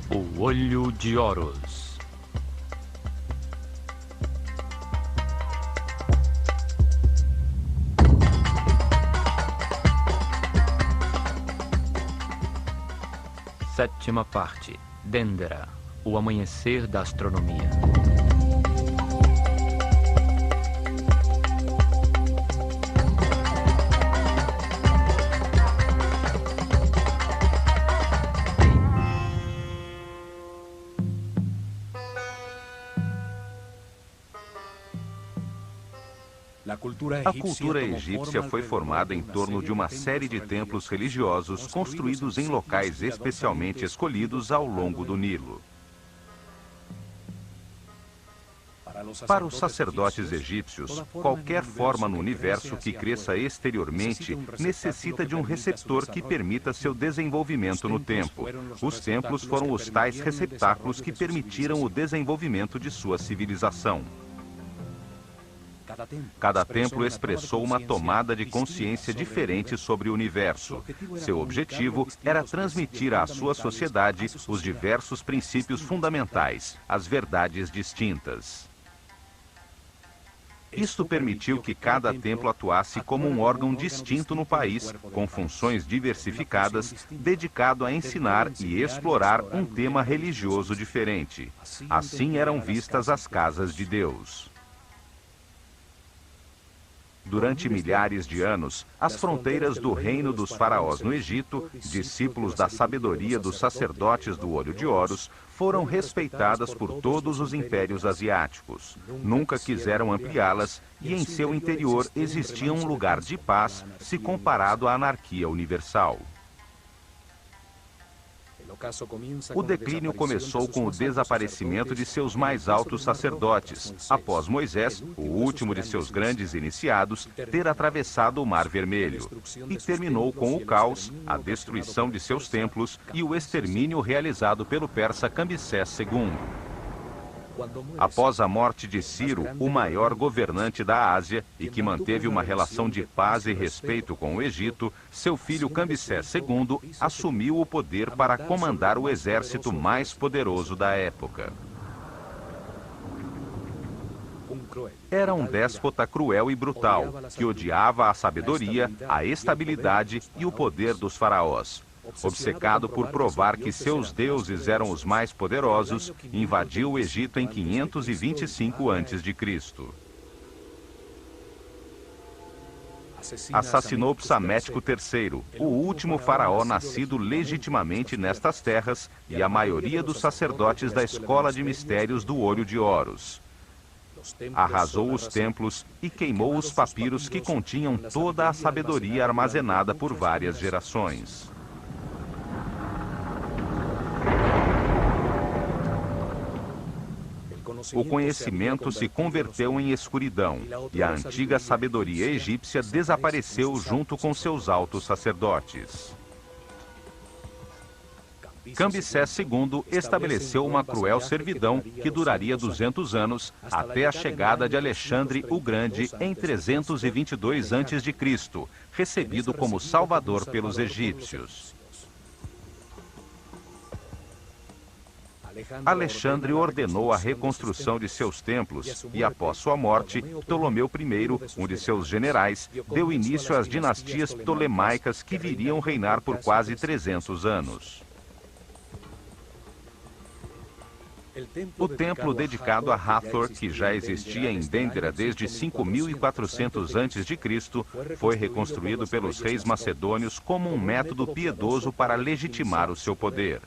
O Olho de Horus. Sétima parte. Dendera, o amanhecer da astronomia. A cultura egípcia foi formada em torno de uma série de templos religiosos construídos em locais especialmente escolhidos ao longo do Nilo. Para os sacerdotes egípcios, qualquer forma no universo que cresça exteriormente necessita de um receptor que permita seu desenvolvimento no tempo. Os templos foram os tais receptáculos que permitiram o desenvolvimento de sua civilização. Cada templo expressou uma tomada de consciência diferente sobre o universo. Seu objetivo era transmitir à sua sociedade os diversos princípios fundamentais, as verdades distintas. Isto permitiu que cada templo atuasse como um órgão distinto no país, com funções diversificadas, dedicado a ensinar e explorar um tema religioso diferente. Assim eram vistas as casas de Deus. Durante milhares de anos, as fronteiras do reino dos faraós no Egito, discípulos da sabedoria dos sacerdotes do Olho de Horus, foram respeitadas por todos os impérios asiáticos. Nunca quiseram ampliá-las e em seu interior existia um lugar de paz se comparado à anarquia universal. O declínio começou com o desaparecimento de seus mais altos sacerdotes, após Moisés, o último de seus grandes iniciados, ter atravessado o Mar Vermelho, e terminou com o caos, a destruição de seus templos e o extermínio realizado pelo persa Cambyses II. Após a morte de Ciro, o maior governante da Ásia, e que manteve uma relação de paz e respeito com o Egito, seu filho Cambyses II assumiu o poder para comandar o exército mais poderoso da época. Era um déspota cruel e brutal, que odiava a sabedoria, a estabilidade e o poder dos faraós. Obcecado por provar que seus deuses eram os mais poderosos, invadiu o Egito em 525 a.C. Assassinou Psamético III, o último faraó nascido legitimamente nestas terras, e a maioria dos sacerdotes da escola de mistérios do Olho de Horus. Arrasou os templos e queimou os papiros que continham toda a sabedoria armazenada por várias gerações. O conhecimento se converteu em escuridão, e a antiga sabedoria egípcia desapareceu junto com seus altos sacerdotes. Cambyses II estabeleceu uma cruel servidão que duraria 200 anos, até a chegada de Alexandre o Grande em 322 a.C., recebido como salvador pelos egípcios. Alexandre ordenou a reconstrução de seus templos e, após sua morte, Ptolomeu I, um de seus generais, deu início às dinastias ptolemaicas que viriam reinar por quase 300 anos. O templo dedicado a Hathor, que já existia em Dendera desde 5400 a.C., foi reconstruído pelos reis macedônios como um método piedoso para legitimar o seu poder.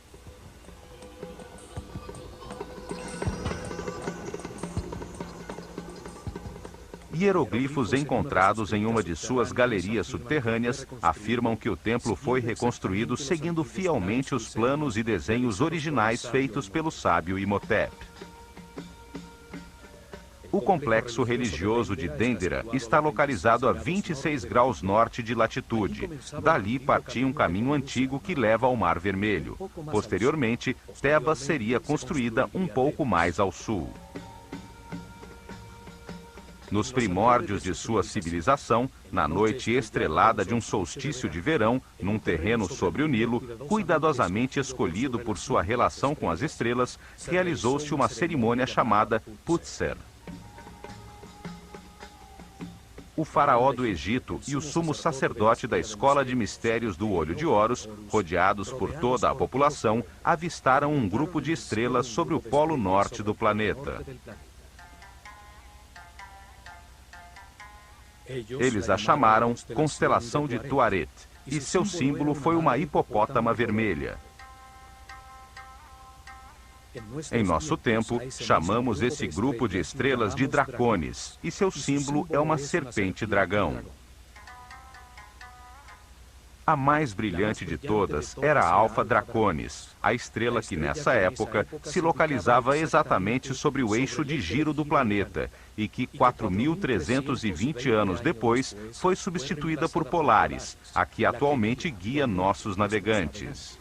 Hieroglifos encontrados em uma de suas galerias subterrâneas afirmam que o templo foi reconstruído seguindo fielmente os planos e desenhos originais feitos pelo sábio Imhotep. O complexo religioso de Dendera está localizado a 26 graus norte de latitude. Dali partia um caminho antigo que leva ao Mar Vermelho. Posteriormente, Tebas seria construída um pouco mais ao sul. Nos primórdios de sua civilização, na noite estrelada de um solstício de verão, num terreno sobre o Nilo, cuidadosamente escolhido por sua relação com as estrelas, realizou-se uma cerimônia chamada Putser. O faraó do Egito e o sumo sacerdote da escola de mistérios do Olho de Horus, rodeados por toda a população, avistaram um grupo de estrelas sobre o polo norte do planeta. Eles a chamaram Constelação de Tuaret, e seu símbolo foi uma hipopótama vermelha. Em nosso tempo, chamamos esse grupo de estrelas de Dracones, e seu símbolo é uma serpente-dragão. A mais brilhante de todas era a Alfa Draconis, a estrela que nessa época se localizava exatamente sobre o eixo de giro do planeta e que 4.320 anos depois foi substituída por Polaris, a que atualmente guia nossos navegantes.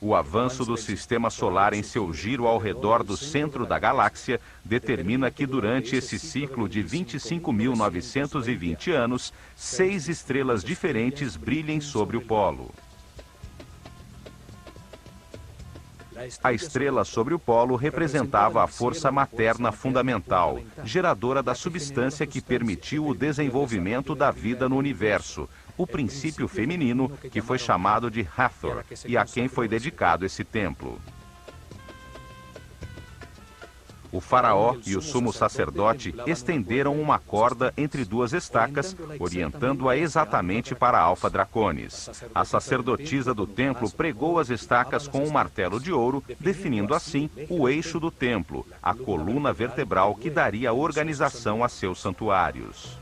O avanço do sistema solar em seu giro ao redor do centro da galáxia determina que durante esse ciclo de 25.920 anos, 6 estrelas diferentes brilhem sobre o polo. A estrela sobre o polo representava a força materna fundamental, geradora da substância que permitiu o desenvolvimento da vida no universo, o princípio feminino que foi chamado de Hathor e a quem foi dedicado esse templo. O faraó e o sumo sacerdote estenderam uma corda entre 2 estacas, orientando-a exatamente para Alfa Draconis. A sacerdotisa do templo pregou as estacas com um martelo de ouro, definindo assim o eixo do templo, a coluna vertebral que daria organização a seus santuários.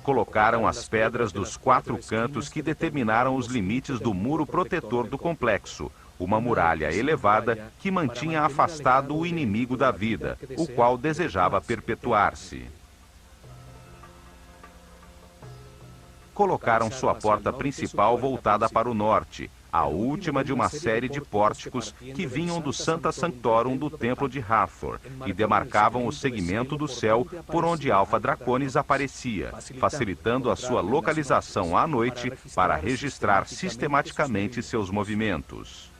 Colocaram as pedras dos 4 cantos que determinaram os limites do muro protetor do complexo, uma muralha elevada que mantinha afastado o inimigo da vida, o qual desejava perpetuar-se. Colocaram sua porta principal voltada para o norte, a última de uma série de pórticos que vinham do Sancta Sanctorum do templo de Hathor e demarcavam o segmento do céu por onde Alfa Draconis aparecia, facilitando a sua localização à noite para registrar sistematicamente seus movimentos.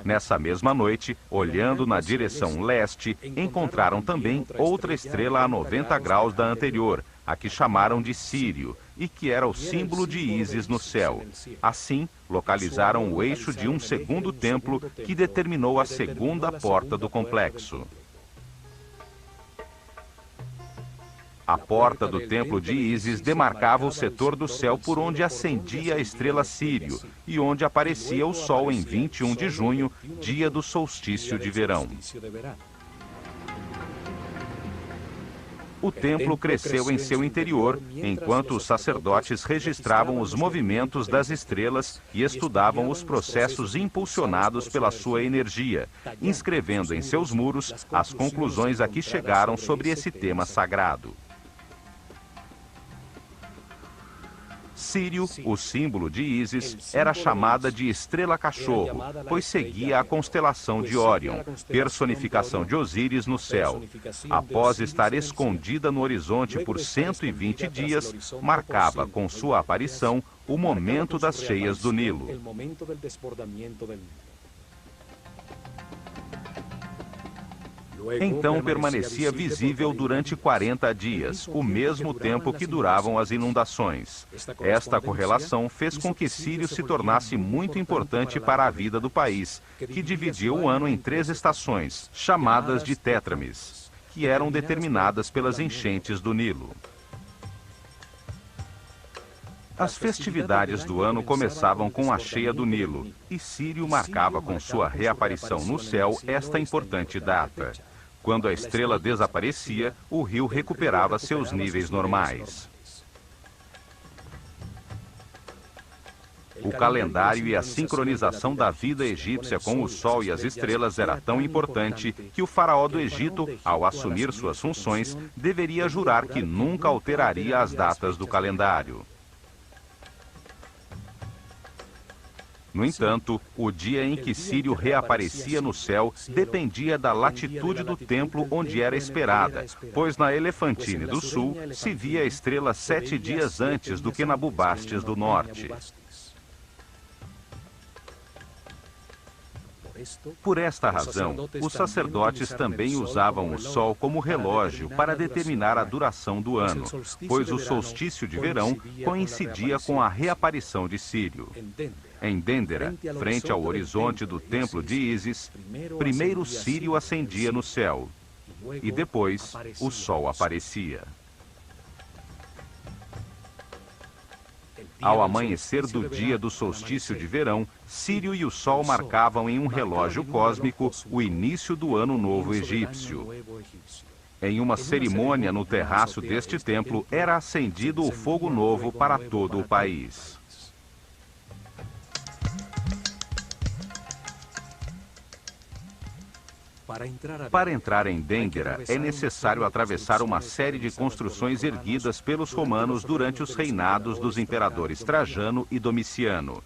Nessa mesma noite, olhando na direção leste, encontraram também outra estrela a 90 graus da anterior, a que chamaram de Sírio, e que era o símbolo de Ísis no céu. Assim, localizaram o eixo de um segundo templo que determinou a segunda porta do complexo. A porta do templo de Ísis demarcava o setor do céu por onde ascendia a estrela Sírio e onde aparecia o sol em 21 de junho, dia do solstício de verão. O templo cresceu em seu interior, enquanto os sacerdotes registravam os movimentos das estrelas e estudavam os processos impulsionados pela sua energia, inscrevendo em seus muros as conclusões a que chegaram sobre esse tema sagrado. Sírio, o símbolo de Ísis, era chamada de estrela-cachorro, pois seguia a constelação de Órion, personificação de Osíris no céu. Após estar escondida no horizonte por 120 dias, marcava com sua aparição o momento das cheias do Nilo. Então permanecia visível durante 40 dias, o mesmo tempo que duravam as inundações. Esta correlação fez com que Sírio se tornasse muito importante para a vida do país, que dividia o ano em 3 estações, chamadas de tétrames, que eram determinadas pelas enchentes do Nilo. As festividades do ano começavam com a cheia do Nilo, e Sírio marcava com sua reaparição no céu esta importante data. Quando a estrela desaparecia, o rio recuperava seus níveis normais. O calendário e a sincronização da vida egípcia com o sol e as estrelas era tão importante que o faraó do Egito, ao assumir suas funções, deveria jurar que nunca alteraria as datas do calendário. No entanto, o dia em que Sírio reaparecia no céu dependia da latitude do templo onde era esperada, pois na Elefantine do Sul se via a estrela 7 dias antes do que na Bubastes do Norte. Por esta razão, os sacerdotes também usavam o sol como relógio para determinar a duração do ano, pois o solstício de verão coincidia com a reaparição de Sírio. Em Dendera, frente ao horizonte do templo de Ísis, primeiro Sírio ascendia no céu e depois o sol aparecia. Ao amanhecer do dia do solstício de verão, Sírio e o Sol marcavam em um relógio cósmico o início do Ano Novo Egípcio. Em uma cerimônia no terraço deste templo, era acendido o fogo novo para todo o país. Para entrar em Dendera, é necessário atravessar uma série de construções erguidas pelos romanos durante os reinados dos imperadores Trajano e Domiciano.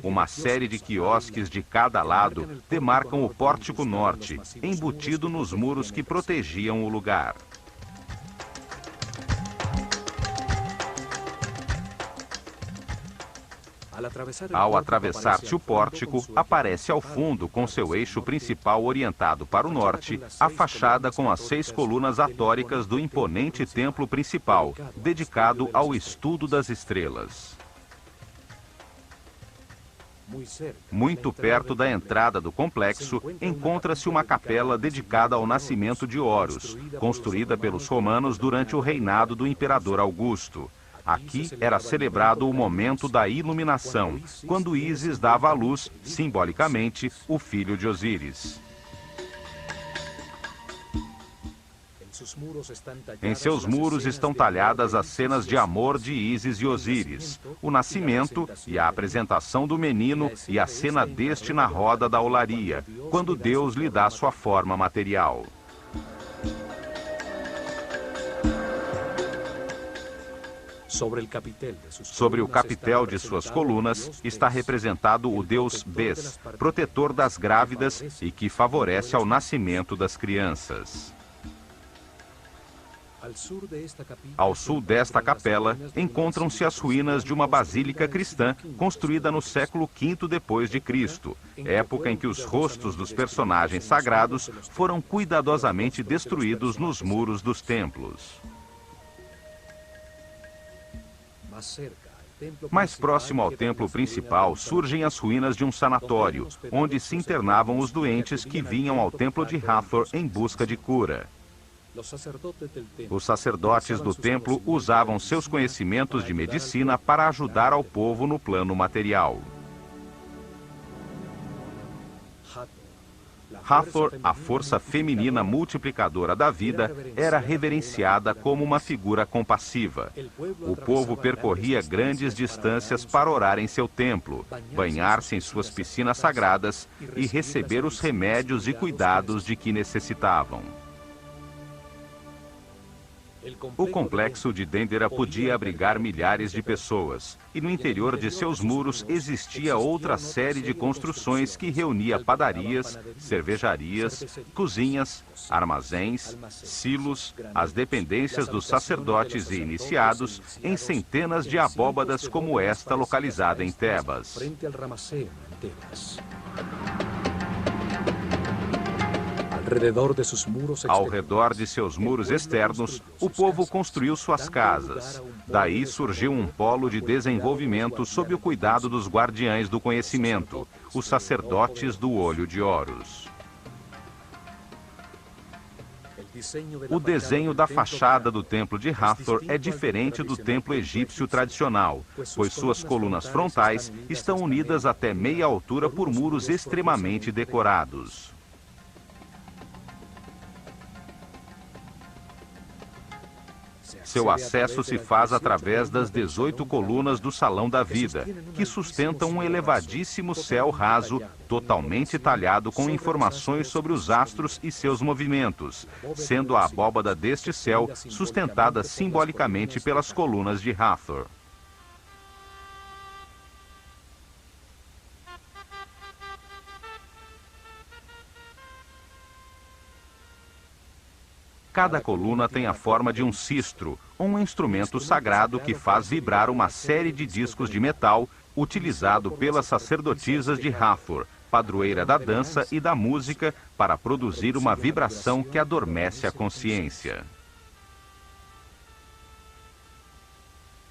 Uma série de quiosques de cada lado demarcam o pórtico norte, embutido nos muros que protegiam o lugar. Ao atravessar-se o pórtico, aparece ao fundo, com seu eixo principal orientado para o norte, a fachada com as 6 colunas atóricas do imponente templo principal, dedicado ao estudo das estrelas. Muito perto da entrada do complexo, encontra-se uma capela dedicada ao nascimento de Horus, construída pelos romanos durante o reinado do imperador Augusto. Aqui era celebrado o momento da iluminação, quando Ísis dava à luz, simbolicamente, o filho de Osíris. Em seus muros estão talhadas as cenas de amor de Ísis e Osíris, o nascimento e a apresentação do menino e a cena deste na roda da olaria, quando Deus lhe dá sua forma material. Sobre o capitel de suas colunas está representado o deus Bes, protetor das grávidas e que favorece ao nascimento das crianças. Ao sul desta capela, encontram-se as ruínas de uma basílica cristã construída no século V d.C., época em que os rostos dos personagens sagrados foram cuidadosamente destruídos nos muros dos templos. Mais próximo ao templo principal surgem as ruínas de um sanatório, onde se internavam os doentes que vinham ao templo de Hathor em busca de cura. Os sacerdotes do templo usavam seus conhecimentos de medicina para ajudar ao povo no plano material. Hathor, a força feminina multiplicadora da vida, era reverenciada como uma figura compassiva. O povo percorria grandes distâncias para orar em seu templo, banhar-se em suas piscinas sagradas e receber os remédios e cuidados de que necessitavam. O complexo de Dendera podia abrigar milhares de pessoas, e no interior de seus muros existia outra série de construções que reunia padarias, cervejarias, cozinhas, armazéns, silos, as dependências dos sacerdotes e iniciados, em centenas de abóbadas como esta localizada em Tebas. Ao redor de seus muros externos, o povo construiu suas casas. Daí surgiu um polo de desenvolvimento sob o cuidado dos guardiães do conhecimento, os sacerdotes do olho de Horus. O desenho da fachada do templo de Hathor é diferente do templo egípcio tradicional, pois suas colunas frontais estão unidas até meia altura por muros extremamente decorados. Seu acesso se faz através das 18 colunas do Salão da Vida, que sustentam um elevadíssimo céu raso, totalmente talhado com informações sobre os astros e seus movimentos, sendo a abóbada deste céu sustentada simbolicamente pelas colunas de Hathor. Cada coluna tem a forma de um sistro, um instrumento sagrado que faz vibrar uma série de discos de metal utilizado pelas sacerdotisas de Hathor, padroeira da dança e da música, para produzir uma vibração que adormece a consciência.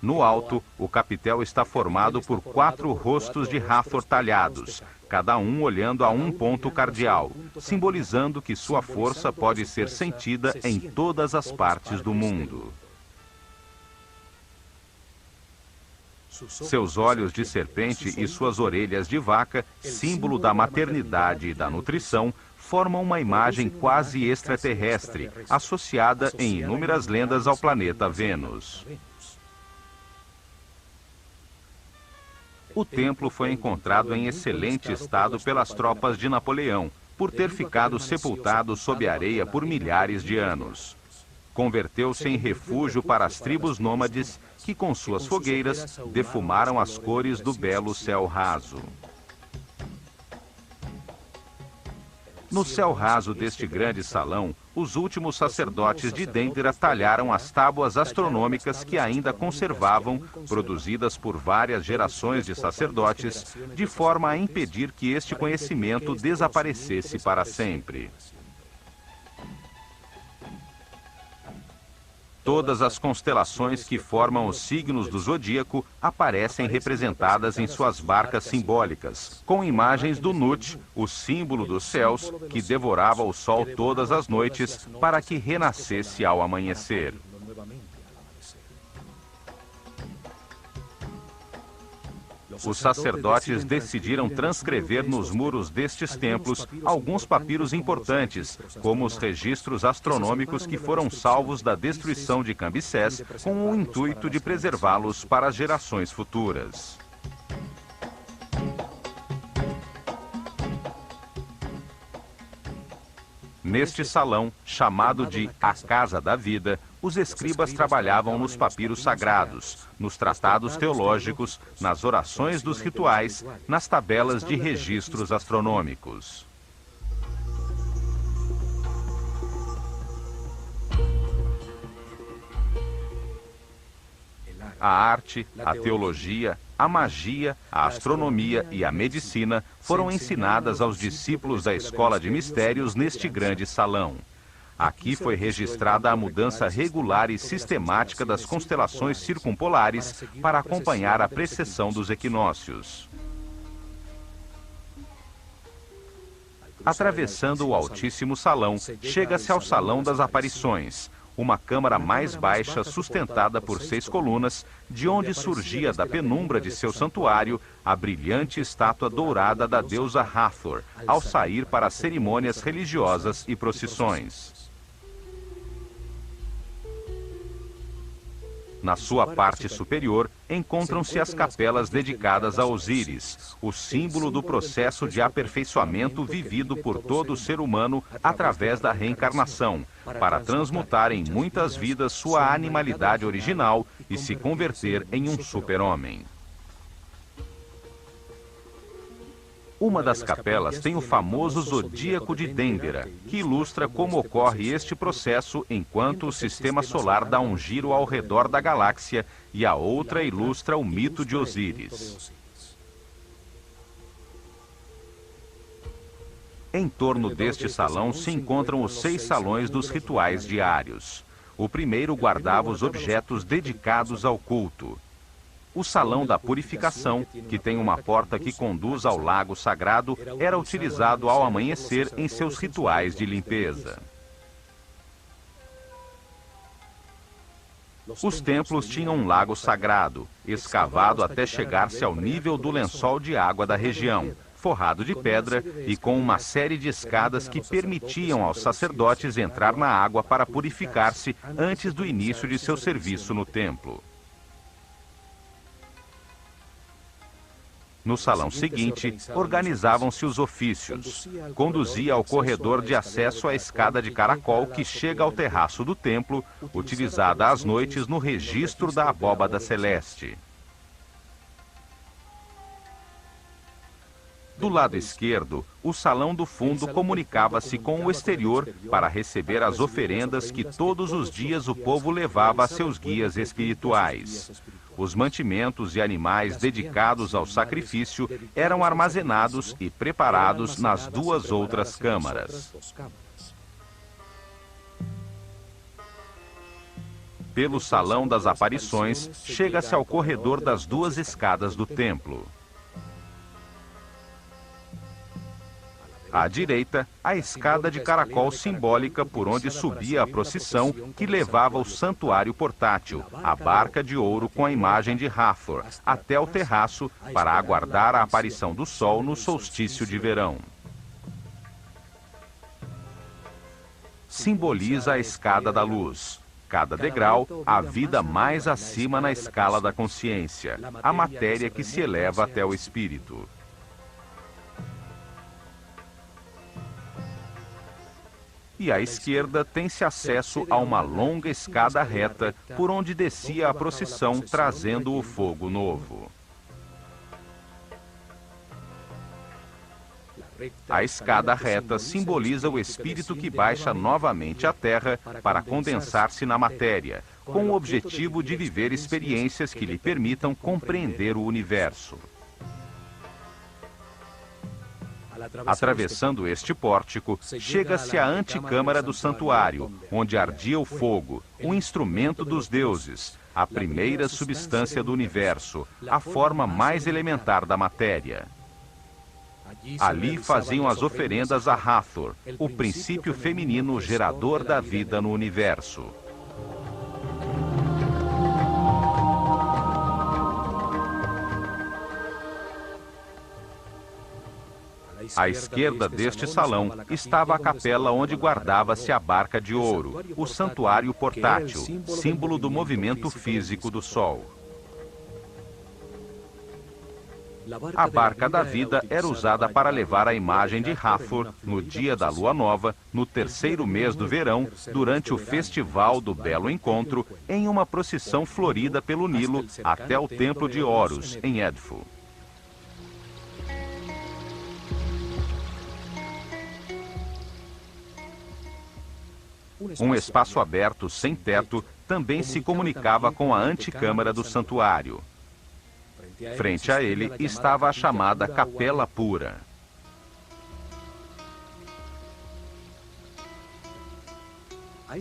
No alto, o capitel está formado por 4 rostos de Hathor talhados, cada um olhando a um ponto cardeal, simbolizando que sua força pode ser sentida em todas as partes do mundo. Seus olhos de serpente e suas orelhas de vaca, símbolo da maternidade e da nutrição, formam uma imagem quase extraterrestre, associada em inúmeras lendas ao planeta Vênus. O templo foi encontrado em excelente estado pelas tropas de Napoleão, por ter ficado sepultado sob a areia por milhares de anos. Converteu-se em refúgio para as tribos nômades que, com suas fogueiras, defumaram as cores do belo céu raso. No céu raso deste grande salão, os últimos sacerdotes de Dendera talharam as tábuas astronômicas que ainda conservavam, produzidas por várias gerações de sacerdotes, de forma a impedir que este conhecimento desaparecesse para sempre. Todas as constelações que formam os signos do zodíaco aparecem representadas em suas barcas simbólicas, com imagens do Nut, o símbolo dos céus, que devorava o sol todas as noites para que renascesse ao amanhecer. Os sacerdotes decidiram transcrever nos muros destes templos alguns papiros importantes, como os registros astronômicos que foram salvos da destruição de Cambyses, com o intuito de preservá-los para as gerações futuras. Neste salão, chamado de A Casa da Vida, os escribas trabalhavam nos papiros sagrados, nos tratados teológicos, nas orações dos rituais, nas tabelas de registros astronômicos. A arte, a teologia, a magia, a astronomia e a medicina foram ensinadas aos discípulos da Escola de Mistérios neste grande salão. Aqui foi registrada a mudança regular e sistemática das constelações circumpolares para acompanhar a precessão dos equinócios. Atravessando o altíssimo salão, chega-se ao Salão das Aparições, uma câmara mais baixa sustentada por 6 colunas, de onde surgia da penumbra de seu santuário a brilhante estátua dourada da deusa Hathor, ao sair para cerimônias religiosas e procissões. Na sua parte superior, encontram-se as capelas dedicadas a Osíris, o símbolo do processo de aperfeiçoamento vivido por todo ser humano através da reencarnação, para transmutar em muitas vidas sua animalidade original e se converter em um super-homem. Uma das capelas tem o famoso zodíaco de Dendera, que ilustra como ocorre este processo enquanto o sistema solar dá um giro ao redor da galáxia, e a outra ilustra o mito de Osíris. Em torno deste salão se encontram os 6 salões dos rituais diários. O primeiro guardava os objetos dedicados ao culto. O Salão da Purificação, que tem uma porta que conduz ao lago sagrado, era utilizado ao amanhecer em seus rituais de limpeza. Os templos tinham um lago sagrado, escavado até chegar-se ao nível do lençol de água da região, forrado de pedra e com uma série de escadas que permitiam aos sacerdotes entrar na água para purificar-se antes do início de seu serviço no templo. No salão seguinte, organizavam-se os ofícios. Conduzia ao corredor de acesso à escada de caracol que chega ao terraço do templo, utilizada às noites no registro da abóbada celeste. Do lado esquerdo, o salão do fundo comunicava-se com o exterior para receber as oferendas que todos os dias o povo levava a seus guias espirituais. Os mantimentos e animais dedicados ao sacrifício eram armazenados e preparados nas duas outras câmaras. Pelo Salão das Aparições, chega-se ao corredor das duas escadas do templo. À direita, a escada de caracol simbólica por onde subia a procissão que levava o santuário portátil, a barca de ouro com a imagem de Hathor, até o terraço para aguardar a aparição do sol no solstício de verão. Simboliza a escada da luz. Cada degrau, a vida mais acima na escala da consciência, a matéria que se eleva até o espírito. E à esquerda tem-se acesso a uma longa escada reta por onde descia a procissão trazendo o fogo novo. A escada reta simboliza o espírito que baixa novamente à Terra para condensar-se na matéria, com o objetivo de viver experiências que lhe permitam compreender o universo. Atravessando este pórtico, chega-se à antecâmara do santuário, onde ardia o fogo, um instrumento dos deuses, a primeira substância do universo, a forma mais elementar da matéria. Ali faziam as oferendas a Hathor, o princípio feminino gerador da vida no universo. À esquerda deste salão estava a capela onde guardava-se a barca de ouro, o santuário portátil, símbolo do movimento físico do Sol. A barca da vida era usada para levar a imagem de Hathor no dia da lua nova, no terceiro mês do verão, durante o festival do Belo Encontro, em uma procissão florida pelo Nilo até o templo de Horus, em Edfu. Um espaço aberto sem teto também se comunicava com a antecâmara do santuário. Frente a ele estava a chamada Capela Pura.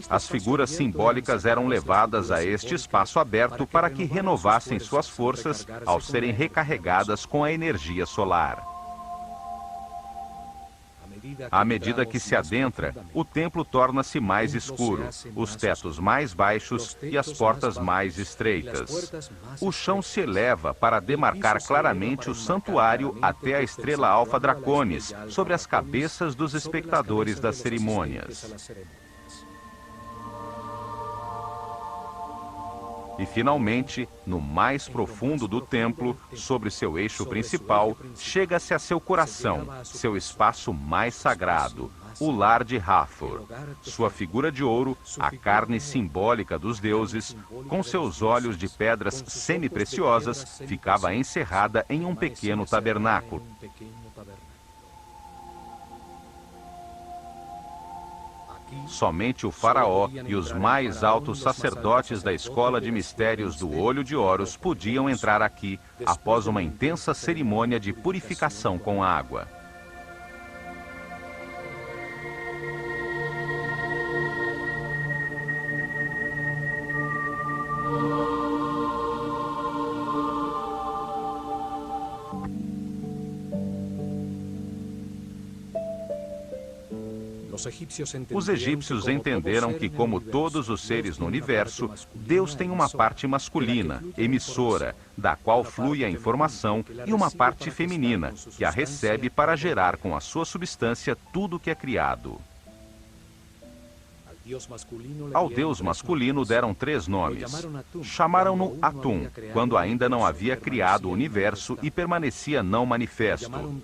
As figuras simbólicas eram levadas a este espaço aberto para que renovassem suas forças ao serem recarregadas com a energia solar. À medida que se adentra, o templo torna-se mais escuro, os tetos mais baixos e as portas mais estreitas. O chão se eleva para demarcar claramente o santuário até a estrela Alfa Draconis, sobre as cabeças dos espectadores das cerimônias. E, finalmente, no mais profundo do templo, sobre seu eixo principal, chega-se a seu coração, seu espaço mais sagrado, o lar de Hathor. Sua figura de ouro, a carne simbólica dos deuses, com seus olhos de pedras semi-preciosas, ficava encerrada em um pequeno tabernáculo. Somente o faraó e os mais altos sacerdotes da escola de mistérios do Olho de Horus podiam entrar aqui após uma intensa cerimônia de purificação com água. Os egípcios entenderam que, como todos os seres no universo, Deus tem uma parte masculina, emissora, da qual flui a informação, e uma parte feminina, que a recebe para gerar com a sua substância tudo o que é criado. Ao Deus masculino deram 3 nomes. Chamaram-no Atum, quando ainda não havia criado o universo e permanecia não manifesto.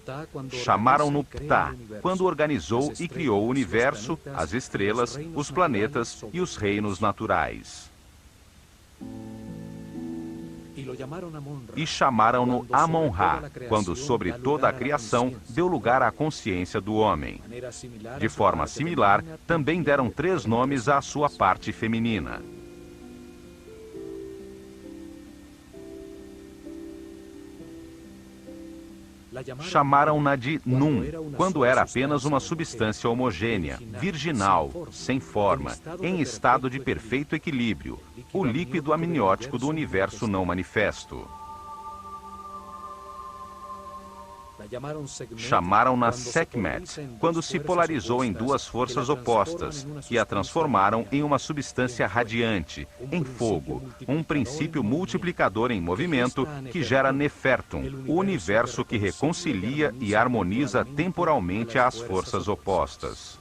Chamaram-no Ptah, quando organizou e criou o universo, as estrelas, os planetas e os reinos naturais. e chamaram-no Amon-Ra, quando sobre toda a criação deu lugar à consciência do homem. De forma similar, também deram 3 nomes à sua parte feminina. Chamaram-na de Nun, quando era apenas uma substância homogênea, virginal, sem forma, em estado de perfeito equilíbrio, o líquido amniótico do universo não manifesto. Chamaram-na Sekhmet, quando se polarizou em 2 forças opostas, que a transformaram em uma substância radiante, em fogo, um princípio multiplicador em movimento que gera Nefertum, o universo que reconcilia e harmoniza temporalmente as forças opostas.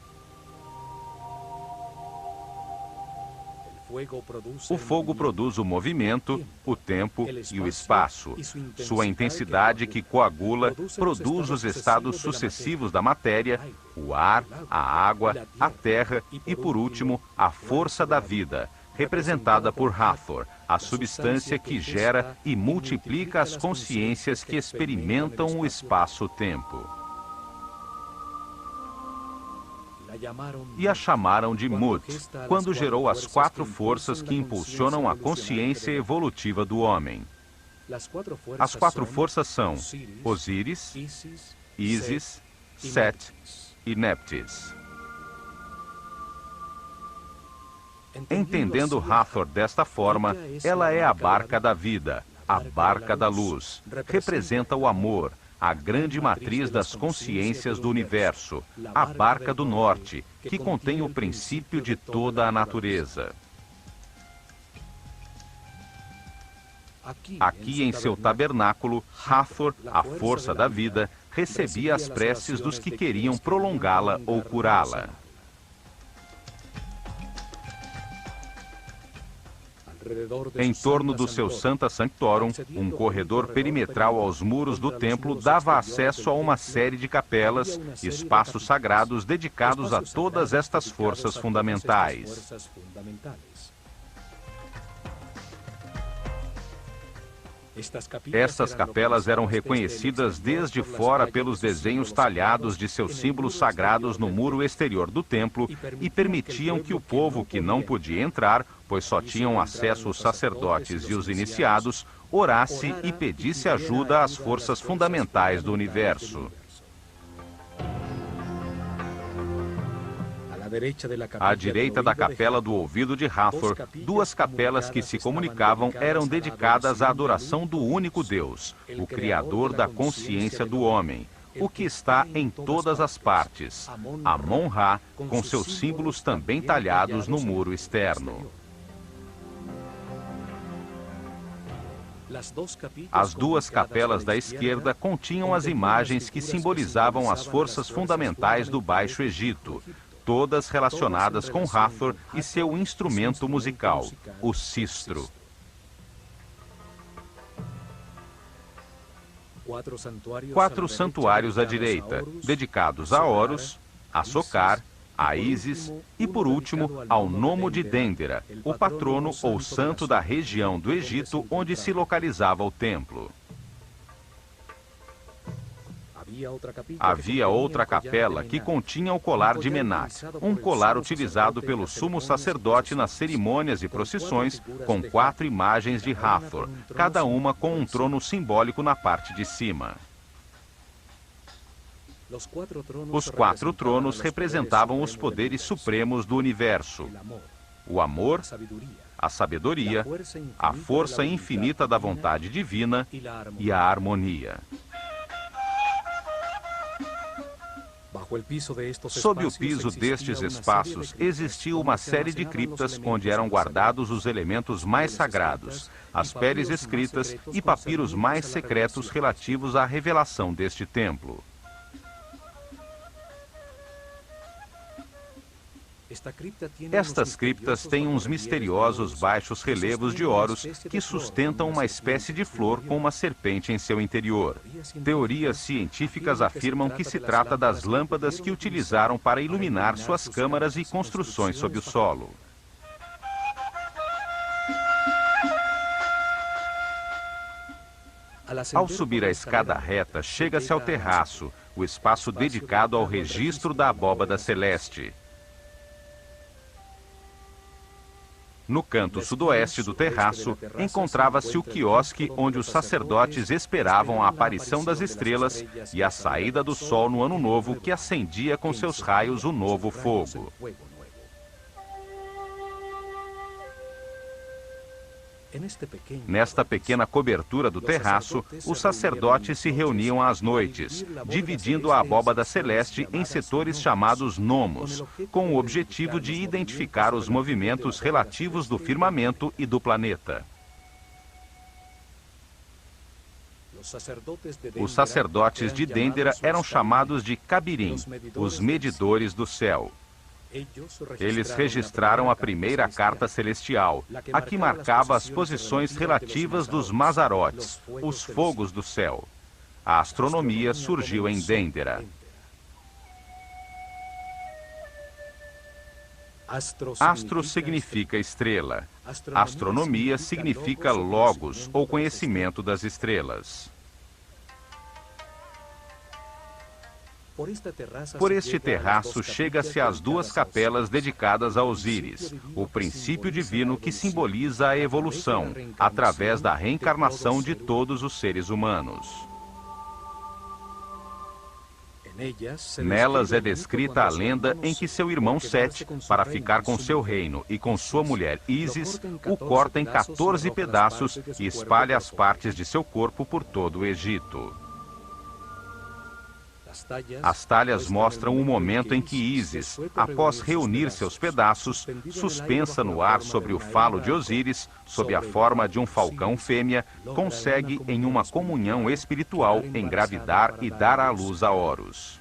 O fogo produz o movimento, o tempo e o espaço. Sua intensidade que coagula produz os estados sucessivos da matéria, o ar, a água, a terra e, por último, a força da vida, representada por Hathor, a substância que gera e multiplica as consciências que experimentam o espaço-tempo. E a chamaram de Mut, quando gerou as 4 forças que impulsionam a consciência evolutiva do homem. As 4 forças são Osíris, Ísis, Set e Neptis. Entendendo Hathor desta forma, ela é a barca da vida, a barca da luz, representa o amor, a grande matriz das consciências do universo, a barca do norte, que contém o princípio de toda a natureza. Aqui em seu tabernáculo, Hathor, a força da vida, recebia as preces dos que queriam prolongá-la ou curá-la. Em torno do seu Sancta Sanctorum, um corredor perimetral aos muros do templo dava acesso a uma série de capelas, espaços sagrados dedicados a todas estas forças fundamentais. Estas capelas eram reconhecidas desde fora pelos desenhos talhados de seus símbolos sagrados no muro exterior do templo e permitiam que o povo que não podia entrar, pois só tinham acesso os sacerdotes e os iniciados, orasse e pedisse ajuda às forças fundamentais do universo. À direita da capela do ouvido de Hathor, 2 capelas que se comunicavam eram dedicadas à adoração do único Deus, o Criador da consciência do homem, o que está em todas as partes, Amon-Ra, com seus símbolos também talhados no muro externo. As 2 capelas da esquerda continham as imagens que simbolizavam as forças fundamentais do Baixo Egito, todas relacionadas com Hathor e seu instrumento musical, o sistro. 4 santuários à direita, dedicados a Horus, a Sokar, a Ísis e, por último, ao Nomo de Dendera, o patrono ou santo da região do Egito onde se localizava o templo. Havia outra capela que continha o colar de Menat, um colar utilizado pelo sumo sacerdote nas cerimônias e procissões, com 4 imagens de Hathor, cada uma com um trono simbólico na parte de cima. Os 4 tronos representavam os poderes supremos do universo: o amor, a sabedoria, a força infinita da vontade divina e a harmonia. Sob o piso destes espaços existia uma série de criptas onde eram guardados os elementos mais sagrados, as peles escritas e papiros mais secretos relativos à revelação deste templo. Estas criptas têm uns misteriosos baixos relevos de Horus que sustentam uma espécie de flor com uma serpente em seu interior. Teorias científicas afirmam que se trata das lâmpadas que utilizaram para iluminar suas câmaras e construções sob o solo. Ao subir a escada reta, chega-se ao terraço, o espaço dedicado ao registro da abóbada celeste. No canto sudoeste do terraço, encontrava-se o quiosque onde os sacerdotes esperavam a aparição das estrelas e a saída do sol no ano novo, que acendia com seus raios o novo fogo. Nesta pequena cobertura do terraço, os sacerdotes se reuniam às noites, dividindo a abóbada celeste em setores chamados nomos, com o objetivo de identificar os movimentos relativos do firmamento e do planeta. Os sacerdotes de Dendera eram chamados de Cabirim, os medidores do céu. Eles registraram a primeira carta celestial, a que marcava as posições relativas dos Mazarotes, os fogos do céu. A astronomia surgiu em Dendera. Astro significa estrela. Astronomia significa logos, ou conhecimento das estrelas. Por este terraço chega-se às duas capelas dedicadas a Osíris, o princípio divino que simboliza a evolução, através da reencarnação de todos os seres humanos. Nelas é descrita a lenda em que seu irmão Sete, para ficar com seu reino e com sua mulher Ísis, o corta em 14 pedaços e espalha as partes de seu corpo por todo o Egito. As talhas mostram o momento em que Ísis, após reunir seus pedaços, suspensa no ar sobre o falo de Osíris, sob a forma de um falcão fêmea, consegue, em uma comunhão espiritual, engravidar e dar à luz a Horus.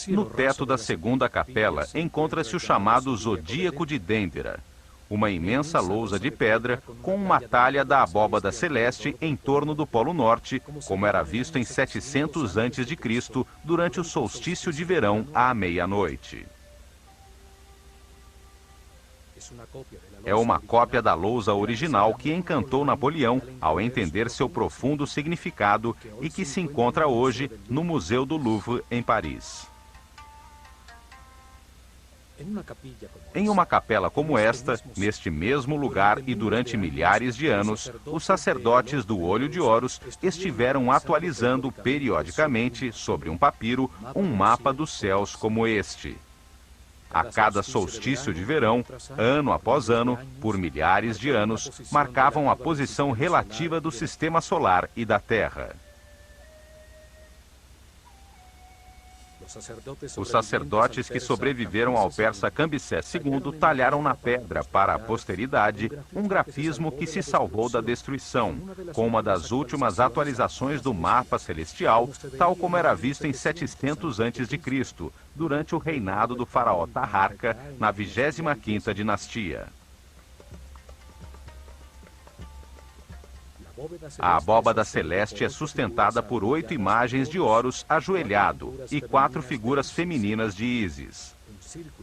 No teto da segunda capela encontra-se o chamado Zodíaco de Dendera, uma imensa lousa de pedra com uma talha da abóbada celeste em torno do Polo Norte, como era visto em 700 a.C., durante o solstício de verão à meia-noite. É uma cópia da lousa original que encantou Napoleão ao entender seu profundo significado e que se encontra hoje no Museu do Louvre, em Paris. Em uma capela como esta, neste mesmo lugar e durante milhares de anos, os sacerdotes do Olho de Horus estiveram atualizando periodicamente, sobre um papiro, um mapa dos céus como este. A cada solstício de verão, ano após ano, por milhares de anos, marcavam a posição relativa do sistema solar e da Terra. Os sacerdotes que sobreviveram ao persa Cambyses II talharam na pedra para a posteridade um grafismo que se salvou da destruição, com uma das últimas atualizações do mapa celestial, tal como era visto em 700 a.C., durante o reinado do faraó Taharqa, na 25ª dinastia. A abóbada celeste é sustentada por 8 imagens de Horus ajoelhado e 4 figuras femininas de Ísis.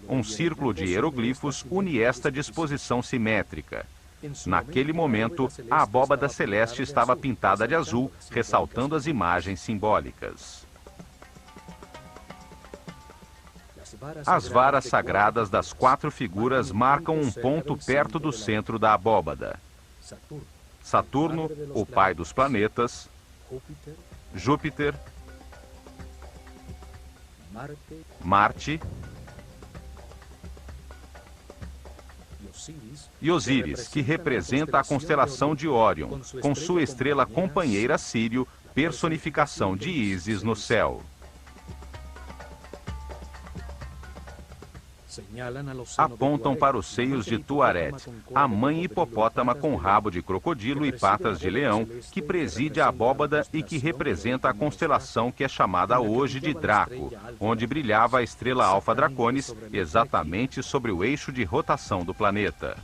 Um círculo de hieroglifos une esta disposição simétrica. Naquele momento, a abóbada celeste estava pintada de azul, ressaltando as imagens simbólicas. As varas sagradas das 4 figuras marcam um ponto perto do centro da abóbada. Saturno, o pai dos planetas, Júpiter, Marte e Osíris, que representa a constelação de Órion, com sua estrela companheira Sírio, personificação de Ísis no céu. Apontam para os seios de Tuaret, a mãe hipopótama com rabo de crocodilo e patas de leão, que preside a abóbada e que representa a constelação que é chamada hoje de Draco, onde brilhava a estrela Alfa Draconis, exatamente sobre o eixo de rotação do planeta.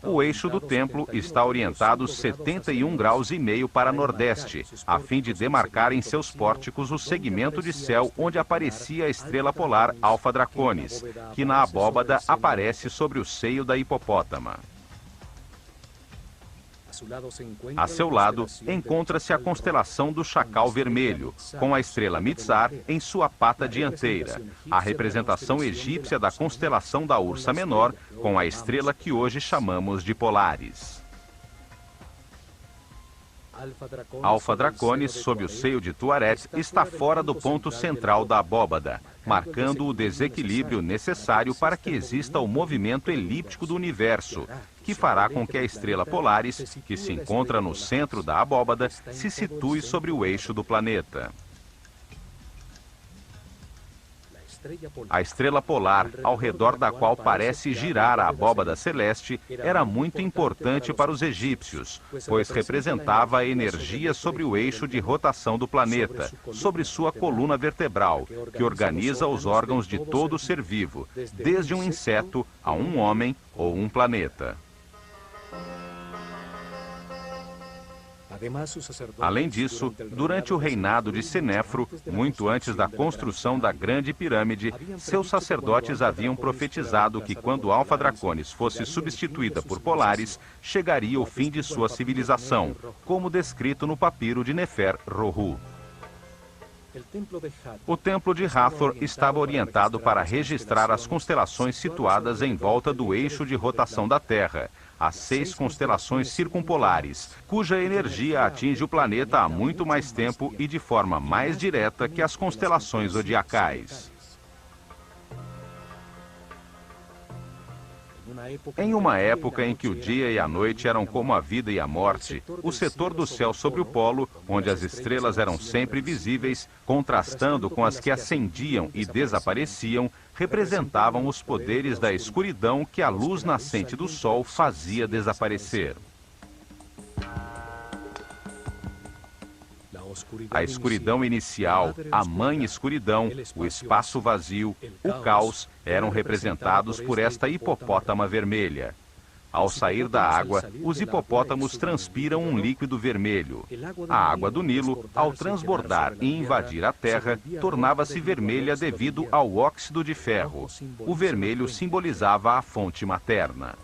O eixo do templo está orientado 71,5 graus para nordeste, a fim de demarcar em seus pórticos o segmento de céu onde aparecia a estrela polar Alfa Draconis, que na abóbada aparece sobre o seio da hipopótama. A seu lado, encontra-se a constelação do Chacal Vermelho, com a estrela Mizar em sua pata dianteira, a representação egípcia da constelação da Ursa Menor, com a estrela que hoje chamamos de Polaris. Alfa Draconis, sob o seio de Tuaret, está fora do ponto central da abóbada, marcando o desequilíbrio necessário para que exista o movimento elíptico do universo, que fará com que a estrela Polaris, que se encontra no centro da abóbada, se situe sobre o eixo do planeta. A estrela polar, ao redor da qual parece girar a abóbada celeste, era muito importante para os egípcios, pois representava a energia sobre o eixo de rotação do planeta, sobre sua coluna vertebral, que organiza os órgãos de todo ser vivo, desde um inseto a um homem ou um planeta. Além disso, durante o reinado de Senéfro, muito antes da construção da Grande Pirâmide, seus sacerdotes haviam profetizado que quando Alfa Draconis fosse substituída por Polaris, chegaria o fim de sua civilização, como descrito no papiro de Nefer-Rohu. O templo de Hathor estava orientado para registrar as constelações situadas em volta do eixo de rotação da Terra, as 6 constelações circumpolares, cuja energia atinge o planeta há muito mais tempo e de forma mais direta que as constelações zodiacais. Em uma época em que o dia e a noite eram como a vida e a morte, o setor do céu sobre o polo, onde as estrelas eram sempre visíveis, contrastando com as que ascendiam e desapareciam, representavam os poderes da escuridão que a luz nascente do sol fazia desaparecer. A escuridão inicial, a mãe escuridão, o espaço vazio, o caos, eram representados por esta hipopótama vermelha. Ao sair da água, os hipopótamos transpiram um líquido vermelho. A água do Nilo, ao transbordar e invadir a terra, tornava-se vermelha devido ao óxido de ferro. O vermelho simbolizava a fonte materna.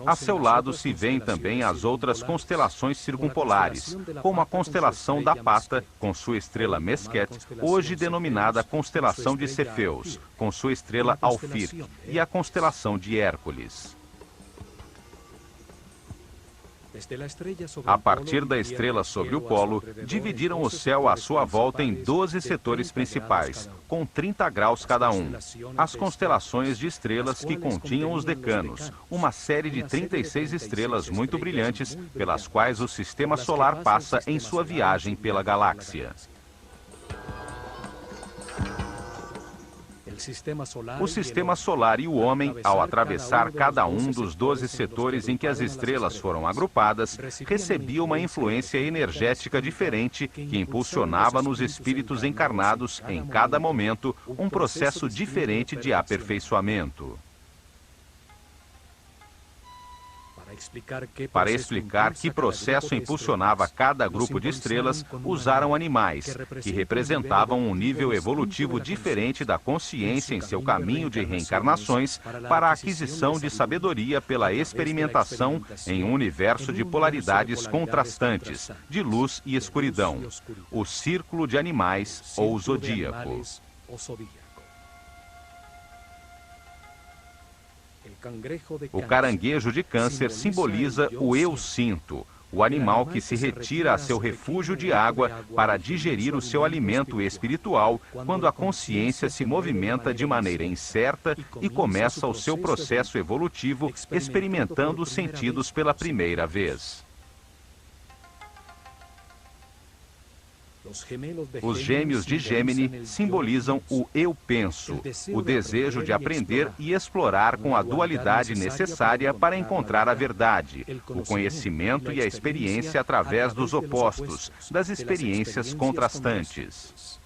A seu lado se veem também as outras constelações circumpolares, como a constelação da Pata, com sua estrela Mesquet, hoje denominada constelação de Cefeus, com sua estrela Alfir, e a constelação de Hércules. A partir da estrela sobre o polo, dividiram o céu à sua volta em 12 setores principais, com 30 graus cada um. As constelações de estrelas que continham os decanos, uma série de 36 estrelas muito brilhantes, pelas quais o sistema solar passa em sua viagem pela galáxia. O sistema solar e o homem, ao atravessar cada um dos 12 setores em que as estrelas foram agrupadas, recebia uma influência energética diferente que impulsionava nos espíritos encarnados, em cada momento, um processo diferente de aperfeiçoamento. Para explicar que processo impulsionava cada grupo de estrelas, usaram animais, que representavam um nível evolutivo diferente da consciência em seu caminho de reencarnações para a aquisição de sabedoria pela experimentação em um universo de polaridades contrastantes, de luz e escuridão, o círculo de animais ou zodíaco. O caranguejo de Câncer simboliza o eu sinto, o animal que se retira a seu refúgio de água para digerir o seu alimento espiritual quando a consciência se movimenta de maneira incerta e começa o seu processo evolutivo experimentando os sentidos pela primeira vez. Os gêmeos de Gêmini simbolizam o eu penso, o desejo de aprender e explorar com a dualidade necessária para encontrar a verdade, o conhecimento e a experiência através dos opostos, das experiências contrastantes.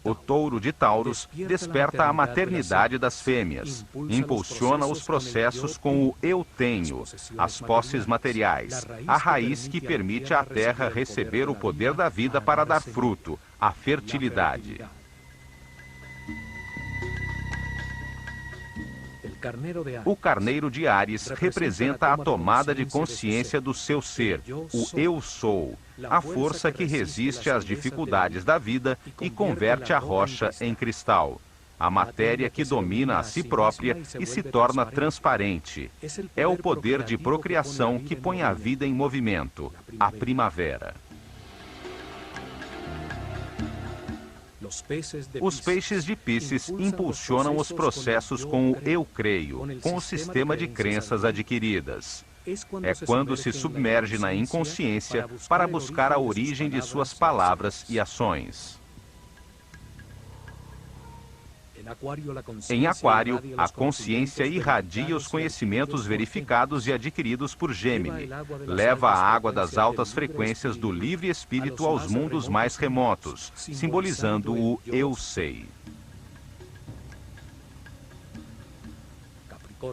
O touro de Taurus desperta a maternidade das fêmeas, impulsiona os processos com o eu tenho, as posses materiais, a raiz que permite à terra receber o poder da vida para dar fruto, a fertilidade. O carneiro de Áries representa a tomada de consciência do seu ser, o eu sou, a força que resiste às dificuldades da vida e converte a rocha em cristal, a matéria que domina a si própria e se torna transparente. É o poder de procriação que põe a vida em movimento, a primavera. Os peixes de Pícis impulsionam os processos com o eu creio, com o sistema de crenças adquiridas. É quando se submerge na inconsciência para buscar a origem de suas palavras e ações. Em Aquário, a consciência irradia os conhecimentos verificados e adquiridos por Gêmini. Leva a água das altas frequências do livre espírito aos mundos mais remotos, simbolizando o eu sei.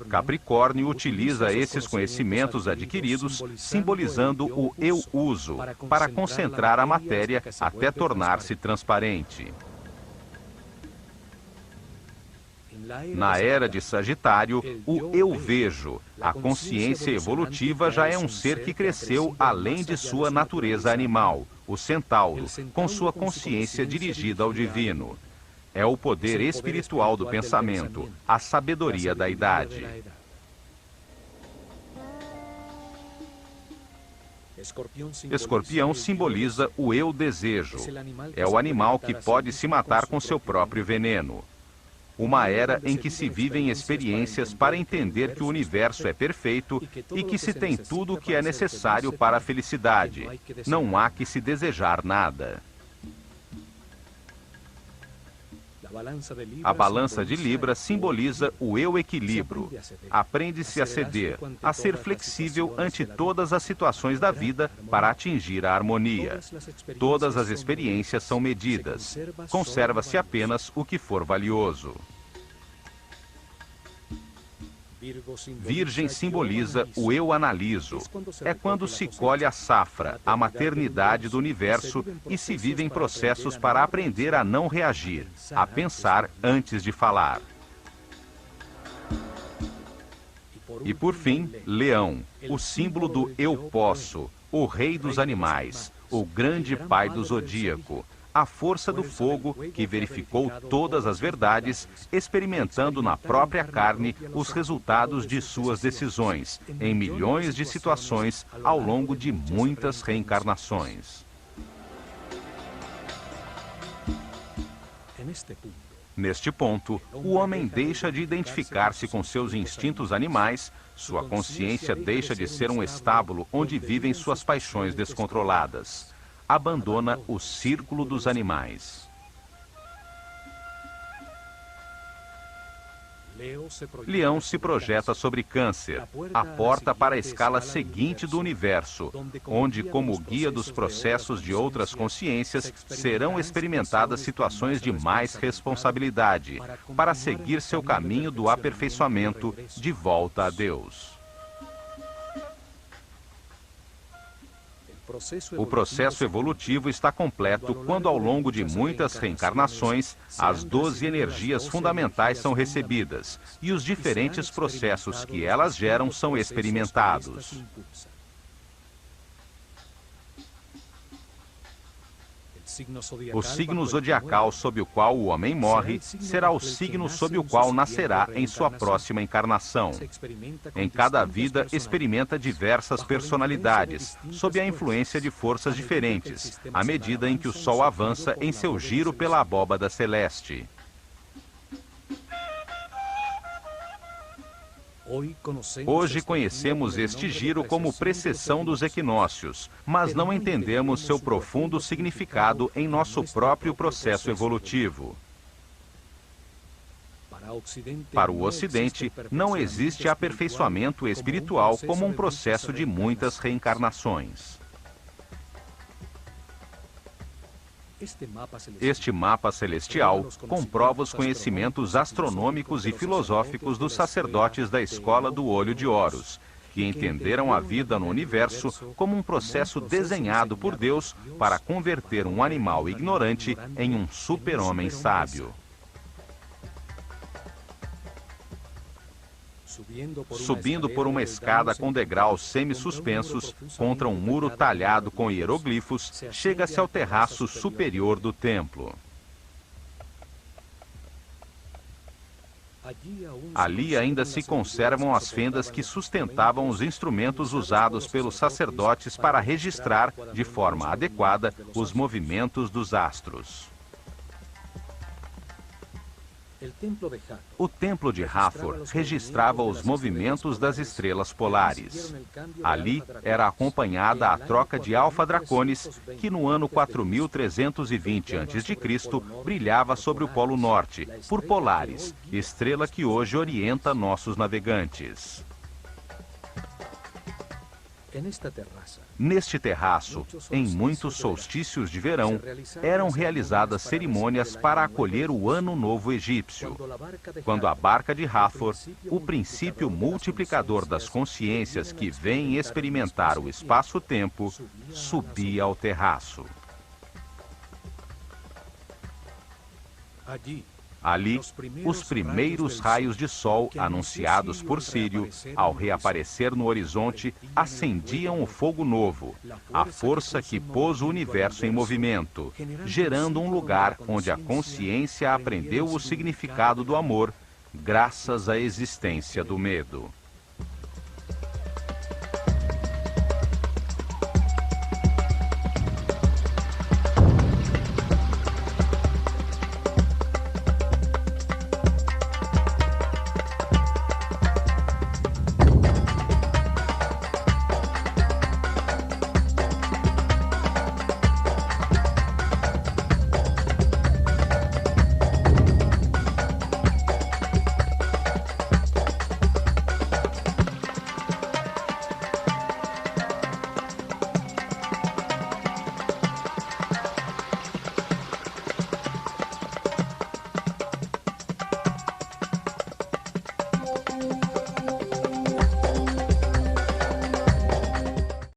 Capricórnio utiliza esses conhecimentos adquiridos, simbolizando o eu uso, para concentrar a matéria até tornar-se transparente. Na era de Sagitário, o eu vejo, a consciência evolutiva já é um ser que cresceu além de sua natureza animal, o centauro, com sua consciência dirigida ao divino. É o poder espiritual do pensamento, a sabedoria da idade. Escorpião simboliza o eu desejo. É o animal que pode se matar com seu próprio veneno. Uma era em que se vivem experiências para entender que o universo é perfeito e que se tem tudo o que é necessário para a felicidade. Não há que se desejar nada. A balança de Libra simboliza o eu equilíbrio. Aprende-se a ceder, a ser flexível ante todas as situações da vida para atingir a harmonia. Todas as experiências são medidas. Conserva-se apenas o que for valioso. Virgem simboliza o eu analiso. É quando se colhe a safra, a maternidade do universo e se vivem processos para aprender a não reagir, a pensar antes de falar. E por fim, Leão, o símbolo do eu posso, o rei dos animais, o grande pai do zodíaco, a força do fogo que verificou todas as verdades, experimentando na própria carne os resultados de suas decisões, em milhões de situações ao longo de muitas reencarnações. Neste ponto, o homem deixa de identificar-se com seus instintos animais, sua consciência deixa de ser um estábulo onde vivem suas paixões descontroladas. Abandona o círculo dos animais. Leão se projeta sobre Câncer, a porta para a escala seguinte do universo, onde, como guia dos processos de outras consciências, serão experimentadas situações de mais responsabilidade, para seguir seu caminho do aperfeiçoamento de volta a Deus. O processo evolutivo está completo quando, ao longo de muitas reencarnações, as 12 energias fundamentais são recebidas e os diferentes processos que elas geram são experimentados. O signo zodiacal sob o qual o homem morre será o signo sob o qual nascerá em sua próxima encarnação. Em cada vida, experimenta diversas personalidades, sob a influência de forças diferentes, à medida em que o Sol avança em seu giro pela abóbada celeste. Hoje conhecemos este giro como precessão dos equinócios, mas não entendemos seu profundo significado em nosso próprio processo evolutivo. Para o Ocidente, não existe aperfeiçoamento espiritual como um processo de muitas reencarnações. Este mapa celestial comprova os conhecimentos astronômicos e filosóficos dos sacerdotes da Escola do Olho de Horus, que entenderam a vida no universo como um processo desenhado por Deus para converter um animal ignorante em um super-homem sábio. Subindo por uma escada com degraus semi-suspensos contra um muro talhado com hieroglifos, chega-se ao terraço superior do templo. Ali ainda se conservam as fendas que sustentavam os instrumentos usados pelos sacerdotes para registrar, de forma adequada, os movimentos dos astros. O templo de Hathor registrava os movimentos das estrelas polares. Ali era acompanhada a troca de Alfa Draconis, que no ano 4320 a.C. brilhava sobre o Polo Norte, por Polaris, estrela que hoje orienta nossos navegantes. Neste terraço, em muitos solstícios de verão, eram realizadas cerimônias para acolher o Ano Novo Egípcio, quando a barca de Hathor, o princípio multiplicador das consciências que vêm experimentar o espaço-tempo, subia ao terraço. Ali, os primeiros raios de sol anunciados por Sírio, ao reaparecer no horizonte, acendiam o fogo novo, a força que pôs o universo em movimento, gerando um lugar onde a consciência aprendeu o significado do amor, graças à existência do medo.